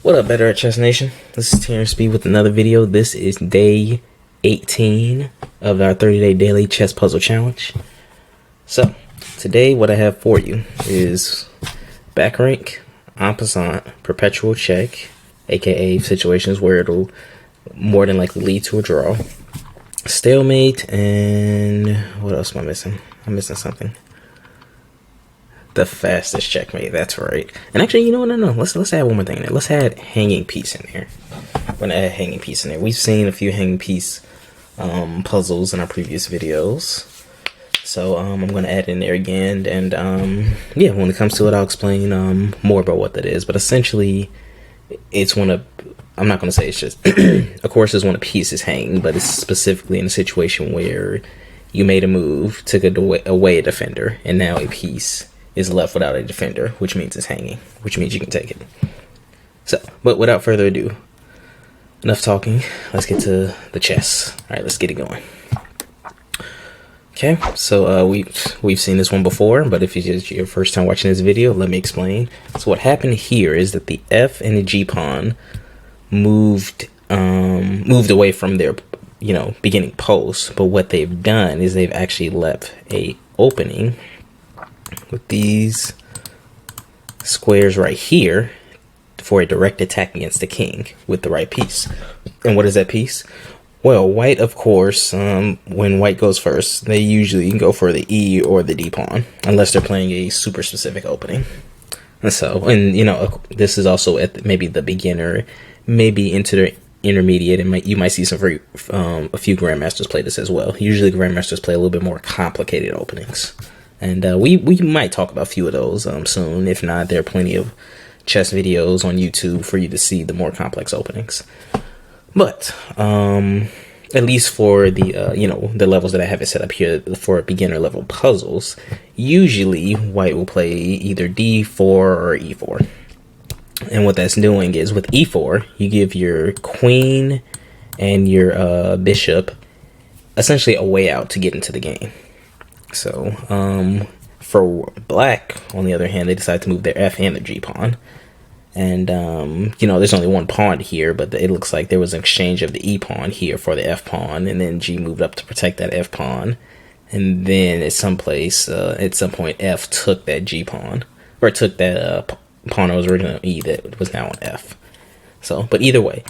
What up, Better at Chess Nation? This is Terrence B with another video. This is day 18 of our 30-day daily chess puzzle challenge. So, today what I have for you is back rank, en passant, perpetual check, aka situations where it'll more than likely lead to a draw, stalemate, and what else am I missing? I'm missing something. The fastest checkmate, that's right. And actually, you know what? No. Let's add one more thing in there. Let's add hanging piece in there. We're gonna add hanging piece in there. We've seen a few hanging piece puzzles in our previous videos, so I'm gonna add it in there again. And yeah, when it comes to it, I'll explain more about what that is. But essentially, it's one of, I'm not gonna say it's just. Of course, it's when a piece is hanging, but it's specifically in a situation where you made a move, took away a defender, and now a piece is left without a defender, which means it's hanging, which means you can take it. So, but without further ado, enough talking, let's get to the chess. All right, let's get it going. Okay, so we've seen this one before, but if it's your first time watching this video, let me explain. So what happened here is that the F and the G pawn moved away from their beginning post, but what they've done is they've actually left a opening with these squares right here for a direct attack against the king with the right piece. And what is that piece? Well, white, of course, when white goes first, they usually can go for the E or the D pawn, unless they're playing a super specific opening. And so, this is also at maybe the beginner, maybe into the intermediate, and you might see a few grandmasters play this as well. Usually grandmasters play a little bit more complicated openings. And we might talk about a few of those soon. If not, there are plenty of chess videos on YouTube for you to see the more complex openings. But at least for the the levels that I have it set up here for beginner level puzzles, usually white will play either D4 or E4. And what that's doing is with E4, you give your queen and your bishop essentially a way out to get into the game. So, for black, on the other hand, they decide to move their F and their G pawn. And, there's only one pawn here, but it looks like there was an exchange of the E pawn here for the F pawn, and then G moved up to protect that F pawn. And then at some point, F took that G pawn, or took that pawn that was originally E that was now on F. So, but either way,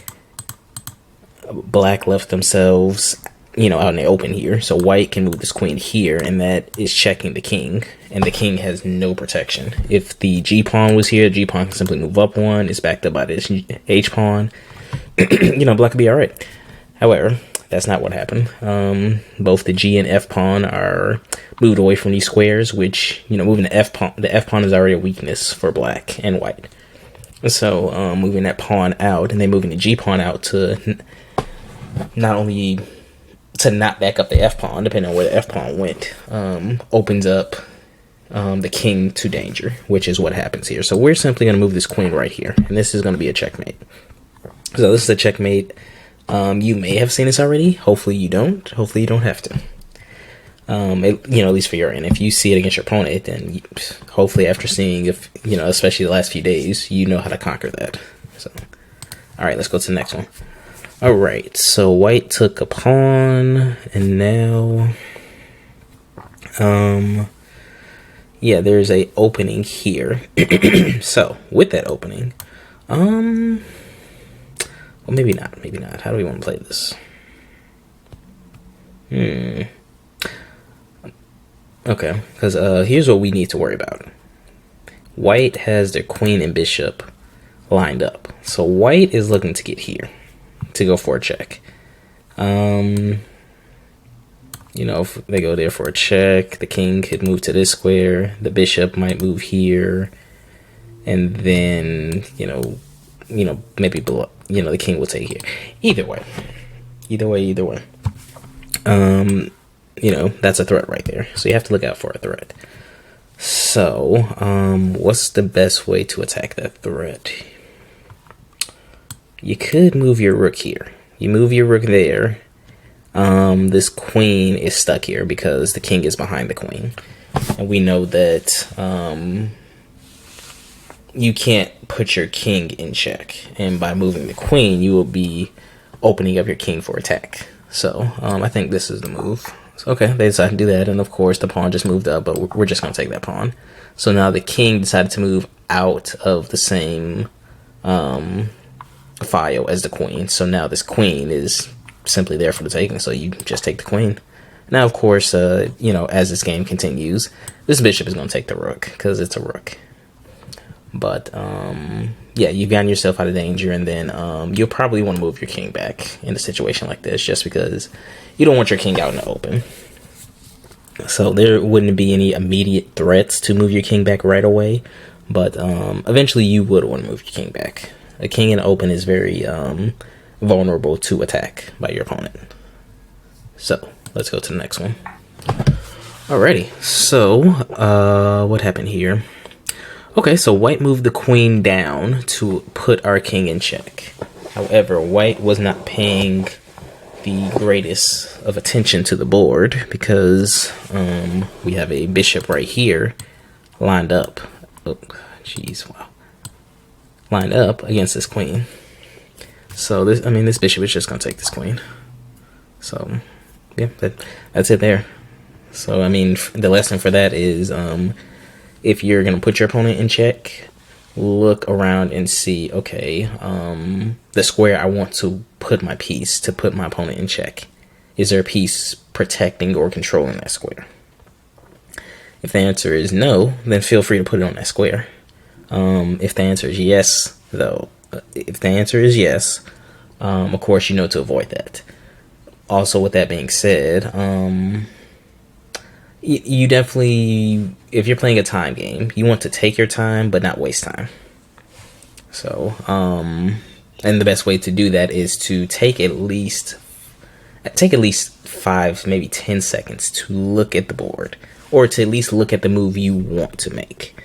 black left themselves out in the open here, so white can move this queen here, and that is checking the king, and the king has no protection. If the G pawn was here, the G pawn can simply move up one. It's backed up by this H pawn. Black could be all right. However, that's not what happened. Both the G and F pawn are moved away from these squares, which moving the F pawn is already a weakness for black and white. So moving that pawn out, and then moving the G pawn out to not back up the F pawn, depending on where the F pawn went, opens up the king to danger, which is what happens here. So we're simply going to move this queen right here, and this is going to be a checkmate. So this is a checkmate. You may have seen this already. Hopefully you don't. Hopefully you don't have to. At least for your end. If you see it against your opponent, then hopefully after seeing, especially the last few days, you know how to conquer that. So, all right, let's go to the next one. Alright, so white took a pawn, and now, there's a opening here. So, with that opening, well, maybe not. How do we want to play this? Okay, because here's what we need to worry about. White has their queen and bishop lined up. So white is looking to get here to go for a check. If they go there for a check, the king could move to this square, the bishop might move here, and then maybe below, the king will take here. Either way, that's a threat right there, so you have to look out for a threat. So what's the best way to attack that threat? You could move your rook here. You move your rook there. This queen is stuck here because the king is behind the queen. And we know that you can't put your king in check, and by moving the queen, you will be opening up your king for attack. So I think this is the move. So, okay, they decided to do that, and of course the pawn just moved up, but we're just going to take that pawn. So now the king decided to move out of the same file as the queen. So now this queen is simply there for the taking, so you just take the queen. Now, of course, you know, as this game continues, this bishop is going to take the rook, because it's a rook. But, yeah, you've gotten yourself out of danger, and then you'll probably want to move your king back in a situation like this, just because you don't want your king out in the open. So there wouldn't be any immediate threats to move your king back right away, but eventually you would want to move your king back. A king in the open is very vulnerable to attack by your opponent. So let's go to the next one. Alrighty, so what happened here? Okay, so white moved the queen down to put our king in check. However, white was not paying the greatest of attention to the board, because we have a bishop right here lined up. Oh, jeez, wow. Lined up against this queen. So this, I mean, this bishop is just gonna take this queen. So yeah, that's it there. So I mean, the lesson for that is if you're gonna put your opponent in check, look around and see, okay, the square I want to put my piece to put my opponent in check, is there a piece protecting or controlling that square? If the answer is no, then feel free to put it on that square. If the answer is yes, though, if the answer is yes, of course you know to avoid that. Also, with that being said, you definitely, if you're playing a time game, you want to take your time but not waste time. So and the best way to do that is to take at least 5, maybe 10 seconds to look at the board, or to at least look at the move you want to make.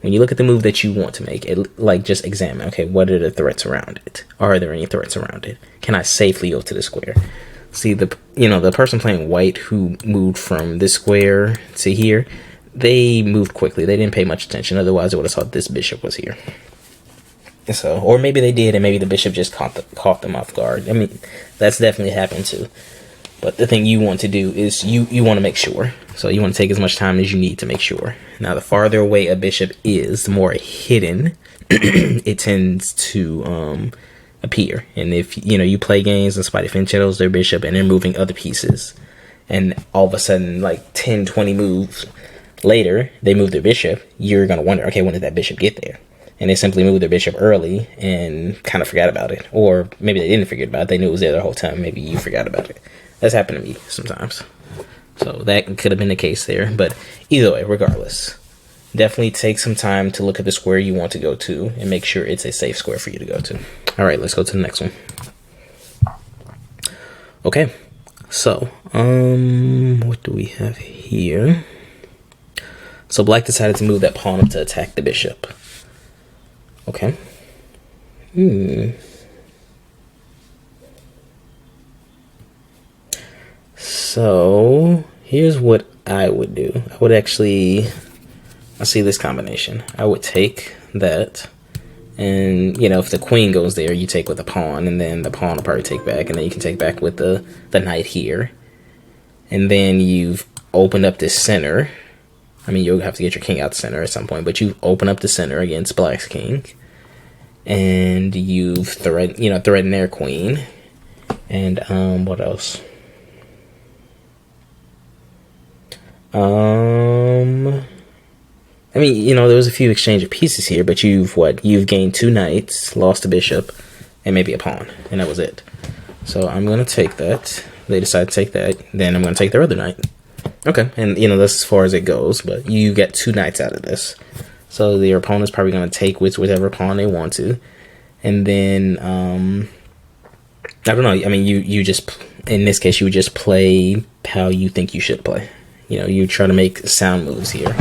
When you look at the move that you want to make, like, just examine, okay, what are the threats around it? Are there any threats around it? Can I safely go to the square? See, the person playing white who moved from this square to here, they moved quickly. They didn't pay much attention. Otherwise, they would have thought this bishop was here. So, or maybe they did, and maybe the bishop just caught them off guard. I mean, that's definitely happened too. But the thing you want to do is you want to make sure. So you want to take as much time as you need to make sure. Now, the farther away a bishop is, the more hidden it tends to appear. And if you play games and somebody finches their bishop and they're moving other pieces, and all of a sudden, like 10, 20 moves later, they move their bishop, you're going to wonder, okay, when did that bishop get there? And they simply moved their bishop early and kind of forgot about it. Or maybe they didn't forget about it. They knew it was there the whole time. Maybe you forgot about it. That's happened to me sometimes. So that could have been the case there. But either way, regardless, definitely take some time to look at the square you want to go to and make sure it's a safe square for you to go to. All right, let's go to the next one. Okay, so what do we have here? So black decided to move that pawn up to attack the bishop. Okay. So here's what I would do. I would actually, I see this combination. I would take that, and if the queen goes there, you take with the pawn, and then the pawn will probably take back, and then you can take back with the knight here. And then you've opened up this center. I mean, you'll have to get your king out the center at some point, but you open up the center against black's king, and you've threatened their queen. And what else? I mean, there was a few exchange of pieces here, but you've gained 2 knights, lost a bishop, and maybe a pawn, and that was it. So I'm gonna take that. They decide to take that. Then I'm gonna take their other knight. Okay, and that's as far as it goes, but you get 2 knights out of this. So your opponent's probably gonna take whichever pawn they want to, and then I don't know. I mean, you just, in this case, you would just play how you think you should play. You try to make sound moves here.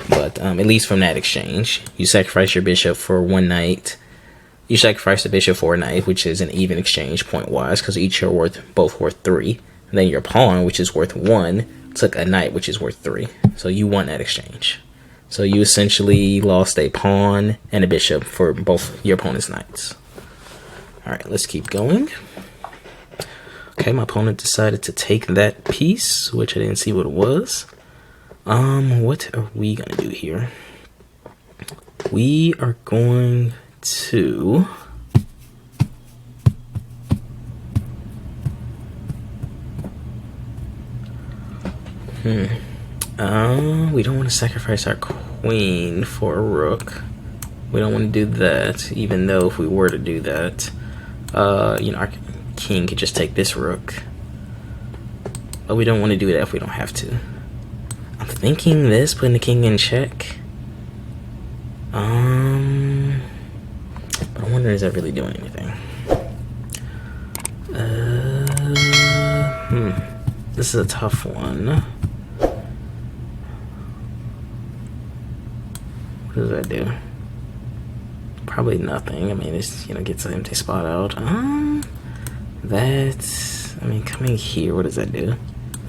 But at least from that exchange, you sacrifice your bishop for 1 knight. You sacrifice the bishop for a knight, which is an even exchange point-wise, because each are both worth 3. And then your pawn, which is worth 1, took a knight, which is worth 3. So you won that exchange. So you essentially lost a pawn and a bishop for both your opponent's knights. Alright, let's keep going. Okay, my opponent decided to take that piece, which I didn't see what it was. What are we gonna do here? We are going to... we don't want to sacrifice our queen for a rook. We don't want to do that, even though if we were to do that, you know, our king could just take this rook. But we don't want to do that if we don't have to. I'm thinking this, putting the king in check. But I wonder, is that really doing anything? This is a tough one. What does that do? Probably nothing. I mean, it's, you know, gets an empty spot out. That's, I mean, coming here, what does that do?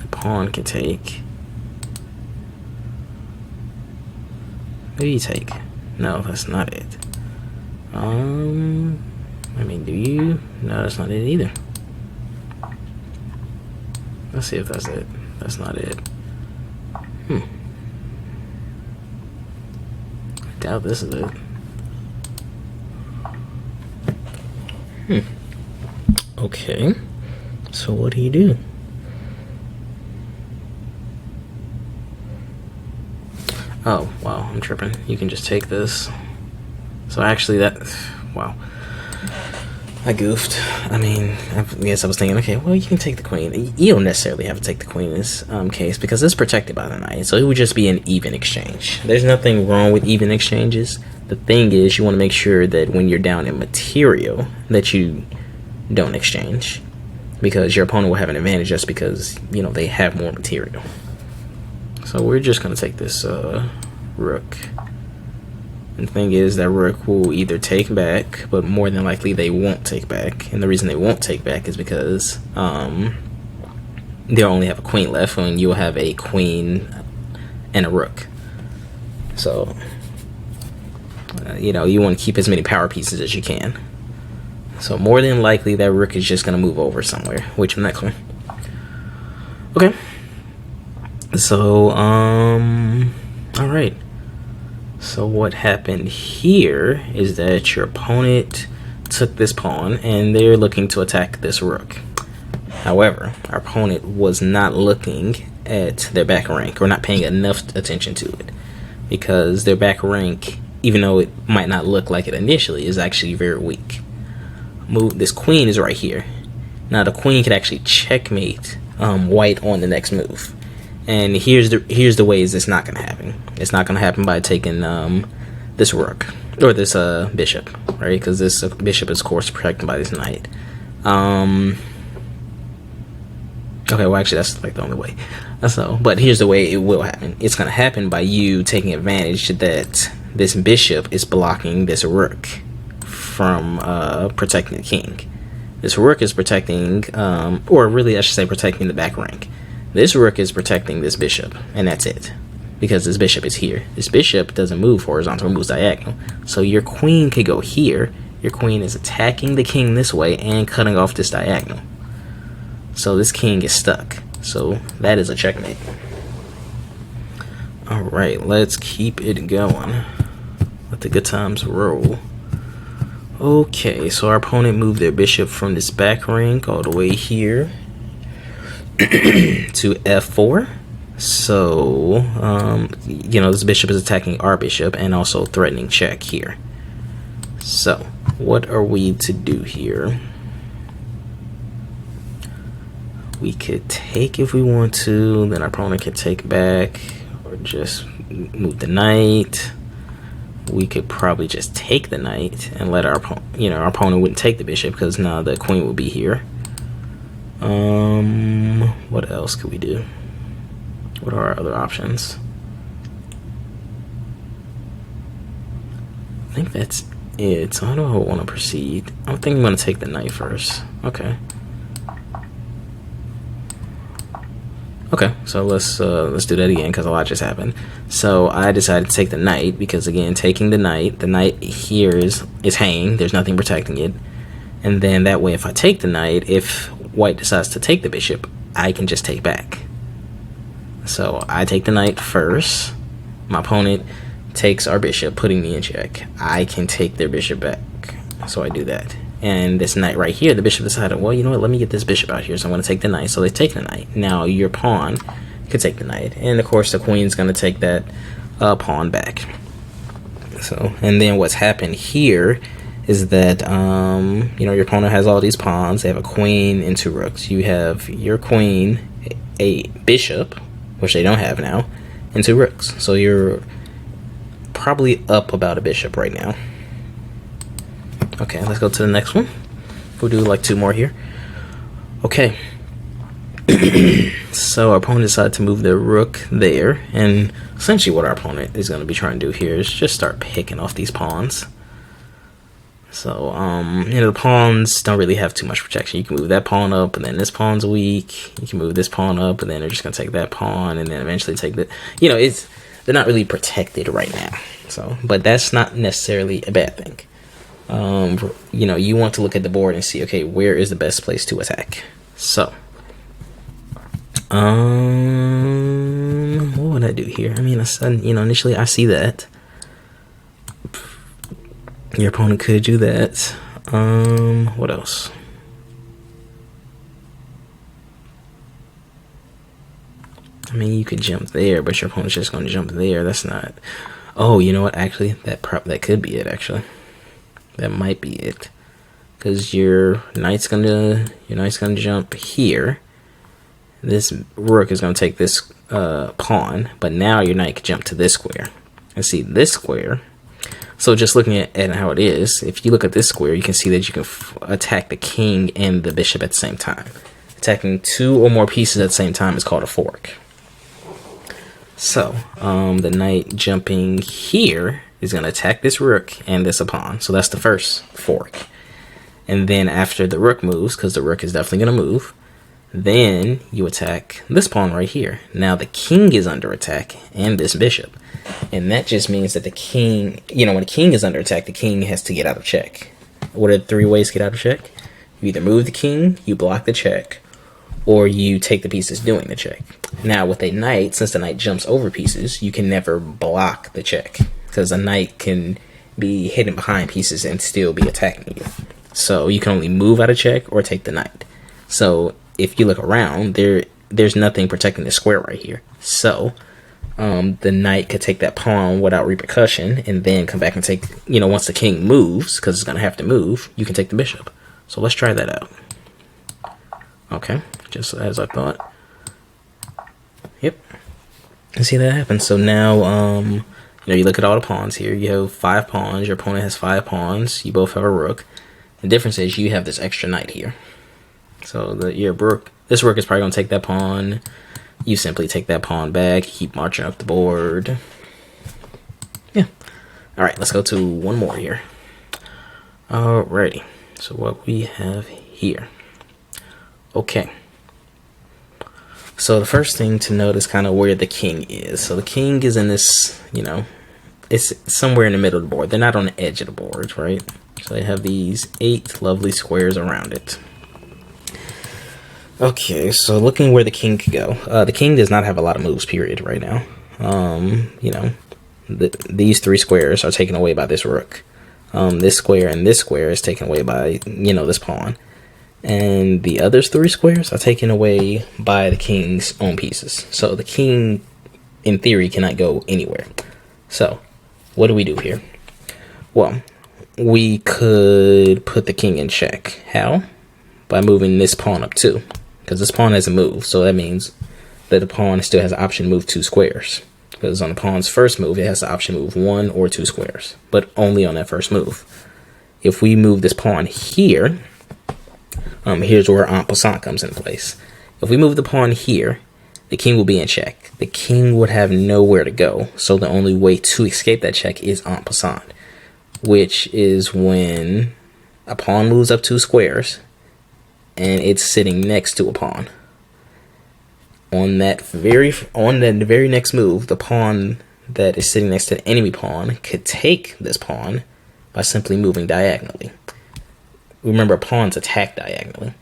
The pawn can take. Maybe you take. No, that's not it. I mean, do you? No, that's not it either. Let's see if that's it. That's not it. I doubt this is it. Okay. So what do you do? Oh, wow, I'm tripping. You can just take this. So actually that... Wow. I goofed. I mean, I guess I was thinking, okay, well, you can take the queen. You don't necessarily have to take the queen in this case, because it's protected by the knight. So it would just be an even exchange. There's nothing wrong with even exchanges. The thing is, you want to make sure that when you're down in material, that you don't exchange. Because your opponent will have an advantage just because, you know, they have more material. So we're just going to take this rook. And the thing is that rook will either take back, but more than likely they won't take back. And the reason they won't take back is because they'll only have a queen left, and you'll have a queen and a rook. So, you know, you want to keep as many power pieces as you can. So more than likely that rook is just going to move over somewhere. Wait till next one. Okay. So, alright. So what happened here is that your opponent took this pawn and they're looking to attack this rook. However, our opponent was not looking at their back rank, or not paying enough attention to it, because their back rank, even though it might not look like it initially, is actually very weak. This queen is right here. Now the queen could actually checkmate white on the next move. And here's the ways it's not gonna happen. It's not gonna happen by taking this rook or this bishop, right? Because this bishop is of course protected by this knight. Okay, well actually that's like the only way. So, but here's the way it will happen. It's gonna happen by you taking advantage that this bishop is blocking this rook from protecting the king. This rook is protecting, or really I should say protecting the back rank. This rook is protecting this bishop, and that's it. Because this bishop is here. This bishop doesn't move horizontal, it moves diagonal. So your queen could go here. Your queen is attacking the king this way and cutting off this diagonal. So this king is stuck. So that is a checkmate. Alright, let's keep it going. Let the good times roll. Okay, so our opponent moved their bishop from this back rank all the way here to f4. So you know, this bishop is attacking our bishop and also threatening check here. So what are we to do here? We could take if we want to, then our opponent can take back, or just move the knight. We could probably just take the knight and let our opponent, you know, our opponent wouldn't take the bishop because now the queen will be here. What else could we do? What are our other options? I think that's it. So how do I want to proceed? I think I'm going to take the knight first. Okay. Okay, so let's do that again because a lot just happened. So I decided to take the knight because again, taking the knight here is hanging. There's nothing protecting it, and then that way, if I take the knight, if white decides to take the bishop, I can just take back. So I take the knight first. My opponent takes our bishop, putting me in check. I can take their bishop back, so I do that. And this knight right here, the bishop decided, well, you know what, let me get this bishop out here, so I'm going to take the knight. So they take the knight. Now your pawn could take the knight, and of course the queen's going to take that pawn back. So, and then what's happened here is that you know, your opponent has all these pawns. They have a queen and 2 rooks. You have your queen, a bishop, which they don't have now, and 2 rooks. So you're probably up about a bishop right now. Okay, let's go to the next one. We'll do like 2 more here. Okay. So our opponent decided to move their rook there, and essentially what our opponent is going to be trying to do here is just start picking off these pawns. So, you know, the pawns don't really have too much protection. You can move that pawn up, and then this pawn's weak. You can move this pawn up, and then they're just going to take that pawn, and then eventually take the... You know, they're not really protected right now. So, but that's not necessarily a bad thing. You know, you want to look at the board and see, okay, where is the best place to attack? So, what would I do here? I mean, you know, initially I see that. Your opponent could do that. What else? I mean, you could jump there, but your opponent's just going to jump there. That's not... Oh, you know what? Actually, that could be it, actually. That might be it. Because your knight's gonna jump here. This rook is gonna take this pawn, but now your knight can jump to this square. And see this square. So just looking at how it is, if you look at this square, you can see that you can attack the king and the bishop at the same time. Attacking 2 or more pieces at the same time is called a fork. So, the knight jumping here is going to attack this rook and this pawn. So that's the first fork. And then after the rook moves, because the rook is definitely going to move, then you attack this pawn right here. Now the king is under attack and this bishop. And that just means that the king, you know, when the king is under attack, the king has to get out of check. What are the 3 ways to get out of check? You either move the king, you block the check, or you take the pieces doing the check. Now with a knight, since the knight jumps over pieces, you can never block the check, because a knight can be hidden behind pieces and still be attacking you. So you can only move out of check or take the knight. So if you look around, there's nothing protecting the square right here. So the knight could take that pawn without repercussion and then come back and take, you know, once the king moves, because it's going to have to move, you can take the bishop. So let's try that out. Okay, just as I thought. Yep. And see that happen. So now, you know, you look at all the pawns here. You have 5 pawns. Your opponent has 5 pawns. You both have a rook. The difference is you have this extra knight here. So this rook is probably going to take that pawn. You simply take that pawn back. Keep marching up the board. Yeah. All right, let's go to one more here. Alrighty. So what we have here. Okay. So the first thing to note is kind of where the king is. So the king is in this, you know, it's somewhere in the middle of the board. They're not on the edge of the board, right? So they have these 8 lovely squares around it. Okay, so looking where the king could go. The king does not have a lot of moves, period, right now. You know, these 3 squares are taken away by this rook. This square and this square is taken away by, you know, this pawn. And the other 3 squares are taken away by the king's own pieces. So the king, in theory, cannot go anywhere. So, what do we do here? Well, we could put the king in check. How? By moving this pawn up too. Because this pawn hasn't moved. So that means that the pawn still has the option to move 2 squares. Because on the pawn's first move, it has the option to move 1 or 2 squares. But only on that first move. If we move this pawn here, here's where en passant comes into place. If we move the pawn here, the king will be in check. The king would have nowhere to go. So the only way to escape that check is en passant. Which is when a pawn moves up 2 squares and it's sitting next to a pawn. on the very next move, the pawn that is sitting next to the enemy pawn could take this pawn by simply moving diagonally. Remember, pawns attack diagonally.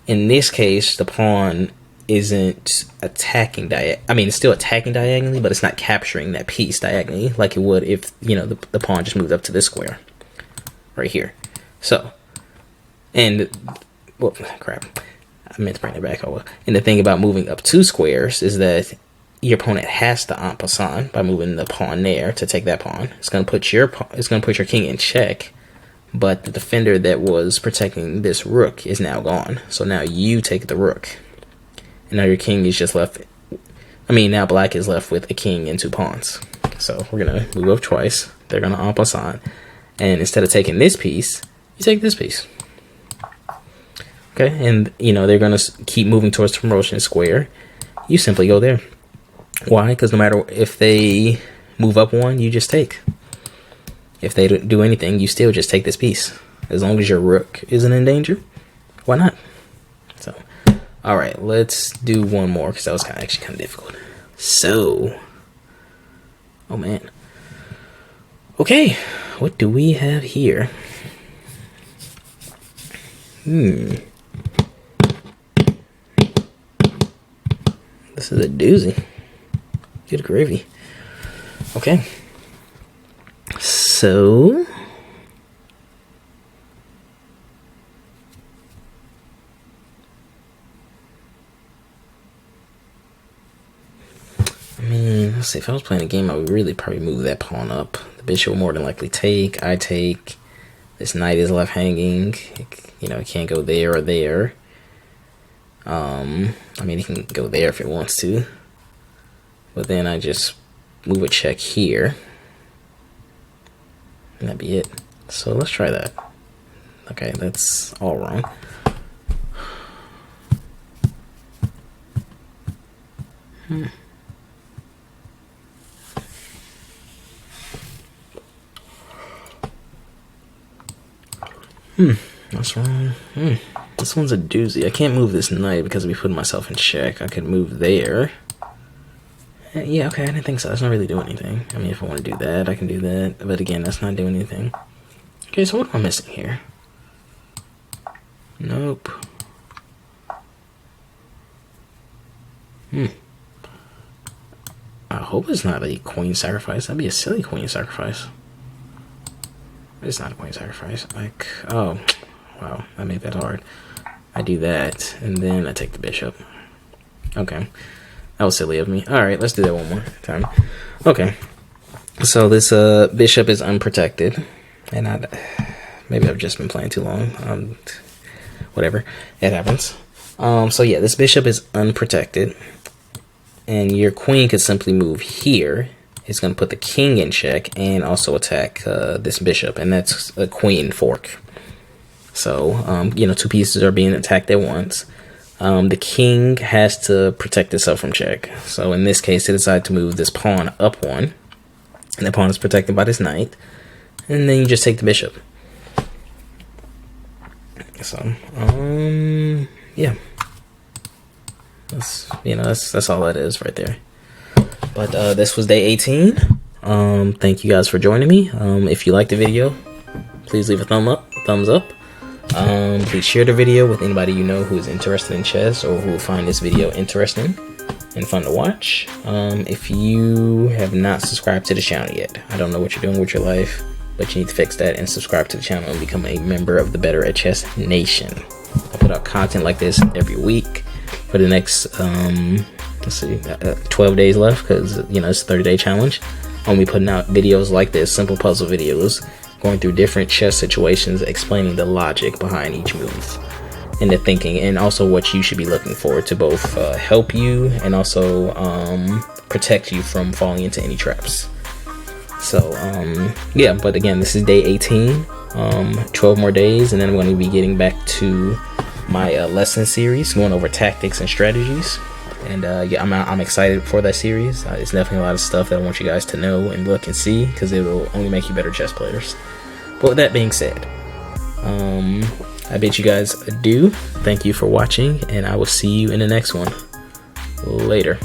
In this case, the pawn isn't attacking it's still attacking diagonally, but it's not capturing that piece diagonally like it would if, you know, the pawn just moved up to this square right here. So, and, well, crap, I meant to bring it back over. And the thing about moving up 2 squares is that your opponent has to en passant by moving the pawn there to take that pawn. It's going to put your king in check, but the defender that was protecting this rook is now gone. So now you take the rook. And now your king is just left. Now black is left with a king and 2 pawns. So we're going to move up twice. They're going to en passant. And instead of taking this piece, you take this piece. Okay, and you know, they're going to keep moving towards the promotion square. You simply go there. Why? Because no matter if they move up 1, you just take. If they don't do anything, you still just take this piece. As long as your rook isn't in danger, why not? So, all right, let's do one more because that was actually kind of difficult. So, oh man. Okay, what do we have here? This is a doozy. Good gravy. Okay. So, let's see, if I was playing a game, I would really probably move that pawn up. The bishop will more than likely take. I take. This knight is left hanging. You know, it can't go there or there. It can go there if it wants to. But then I just move a check here. And that'd be it. So let's try that. Okay, that's all wrong. That's wrong. This one's a doozy. I can't move this knight because I'll be putting myself in check. I could move there. Yeah, okay, I didn't think so. That's not really doing anything. If I want to do that, I can do that. But again, that's not doing anything. Okay, so what am I missing here? Nope. I hope it's not a queen sacrifice. That'd be a silly queen sacrifice. It's not a queen sacrifice. Like, oh, wow, that made that hard. I do that, and then I take the bishop. Okay. That was silly of me. Alright, let's do that one more time. Okay. So this bishop is unprotected. And maybe I've just been playing too long. Whatever. It happens. So yeah, this bishop is unprotected. And your queen could simply move here. It's going to put the king in check and also attack this bishop. And that's a queen fork. So, 2 pieces are being attacked at once. The king has to protect itself from check. So in this case, they decide to move this pawn up 1. And the pawn is protected by this knight. And then you just take the bishop. So, yeah. That's all that is right there. But this was day 18. Thank you guys for joining me. If you liked the video, please leave a thumbs up. Please share the video with anybody you know who is interested in chess or who will find this video interesting and fun to watch. If you have not subscribed to the channel yet, I don't know what you're doing with your life, but you need to fix that and subscribe to the channel and become a member of the Better at Chess Nation. I put out content like this every week for the next 12 days left, because it's a 30-day challenge. I'll be putting out videos like this, simple puzzle videos, going through different chess situations, explaining the logic behind each move and the thinking, and also what you should be looking for to both help you and also protect you from falling into any traps. So yeah, but again, this is day 18, 12 more days, and then I'm going to be getting back to my lesson series, going over tactics and strategies. And yeah, I'm excited for that series. It's definitely a lot of stuff that I want you guys to know and look and see, because it will only make you better chess players. But with that being said, I bid you guys adieu. Thank you for watching, and I will see you in the next one. Later.